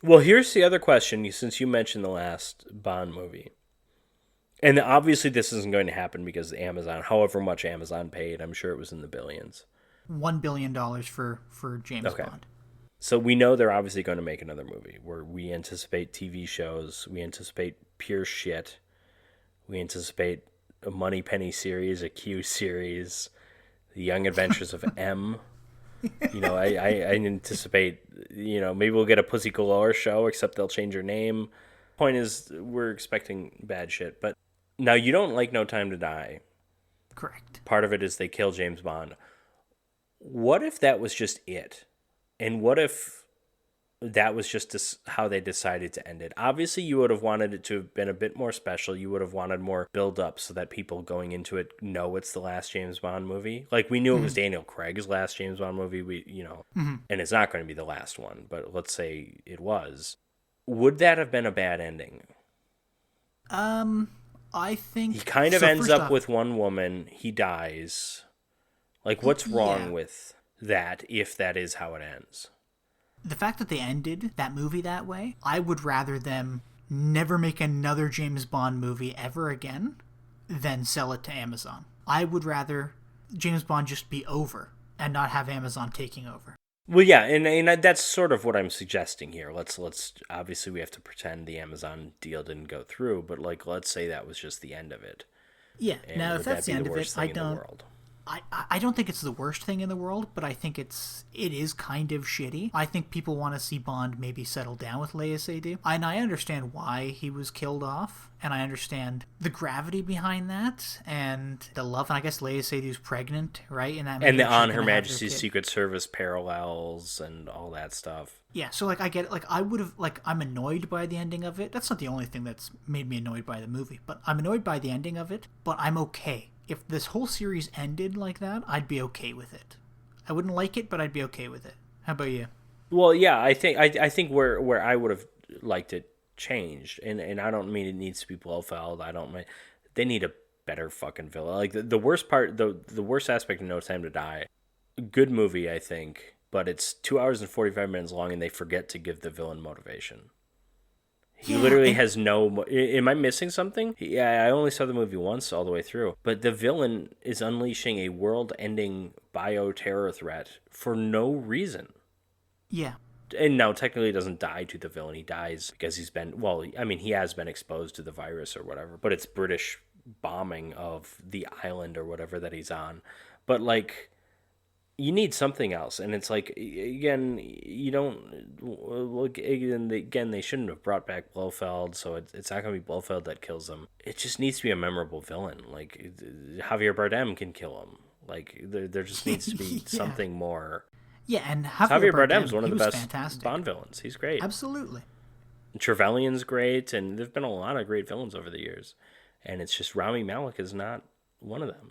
Well, here's the other question, since you mentioned the last Bond movie. And obviously, this isn't going to happen because Amazon, however much Amazon paid, I'm sure it was in the billions. $1 billion for James Okay. Bond. So we know they're obviously going to make another movie where we anticipate TV shows, we anticipate pure shit, we anticipate a Money Penny series, a Q series, The Young Adventures of M. I anticipate, maybe we'll get a Pussy Galore show, except they'll change her name. Point is, we're expecting bad shit. But now you don't like No Time to Die. Correct. Part of it is they kill James Bond. What if that was just it? And what if that was just how they decided to end it? Obviously, you would have wanted it to have been a bit more special. You would have wanted more build up so that people going into it know it's the last James Bond movie. Like we knew it was Daniel Craig's last James Bond movie. And it's not going to be the last one, but let's say it was. Would that have been a bad ending? Um, I He think kind of so. ends First up off, with one woman. He dies. Like, what's wrong yeah, with that if that is how it ends? the fact that they ended that movie that way, I would rather them never make another James Bond movie ever again than sell it to Amazon. I would rather James Bond just be over and not have Amazon taking over. Well, yeah, and that's sort of what I'm suggesting here. Let's obviously we have to pretend the Amazon deal didn't go through, but like let's say that was just the end of it, Yeah. and Now, if would that that's the be the end of it, worst thing in the world? I don't think it's the worst thing in the world, but I think it is kind of shitty. I think people want to see Bond maybe settle down with Leia Seydoux, and I understand why he was killed off, and I understand the gravity behind that and the love. And I guess Leia Seydoux's pregnant, right? In that And movie, the and she's On Her gonna have their Majesty's kid. Secret Service parallels and all that stuff. Yeah, so like I get it. Like I would have like I'm annoyed by the ending of it. That's not the only thing that's made me annoyed by the movie, but I'm annoyed by the ending of it, but I'm okay. If this whole series ended like that, I'd be okay with it. I wouldn't like it, but I'd be okay with it. How about you? Well, yeah, I think where I would have liked it changed, and I don't mean it needs to be Blofeld. I don't mean they need a better fucking villain. Like the worst part, the worst aspect of No Time to Die. Good movie, I think, but it's 2 hours and 45 minutes long, and they forget to give the villain motivation. He Yeah, literally and has no. Am I missing something? Yeah, I only saw the movie once all the way through. But the villain is unleashing a world ending bioterror threat for no reason. yeah, And now, technically, he doesn't die to the villain. He dies because he's been. Well, I mean, he has been exposed to the virus or whatever, but it's British bombing of the island or whatever that he's on. But, like, you need something else, and it's like again you don't look again they shouldn't have brought back Blofeld, so it's not going to be Blofeld that kills him. It just needs to be a memorable villain, like Javier Bardem can kill him. Like there just needs to be yeah, something more. yeah. And 'Cause Javier Javier Bardem's Bardem, one of he the was best fantastic. Bond villains. He's great. Absolutely. Trevelyan's great, and there've been a lot of great villains over the years, and it's just Rami Malek is not one of them.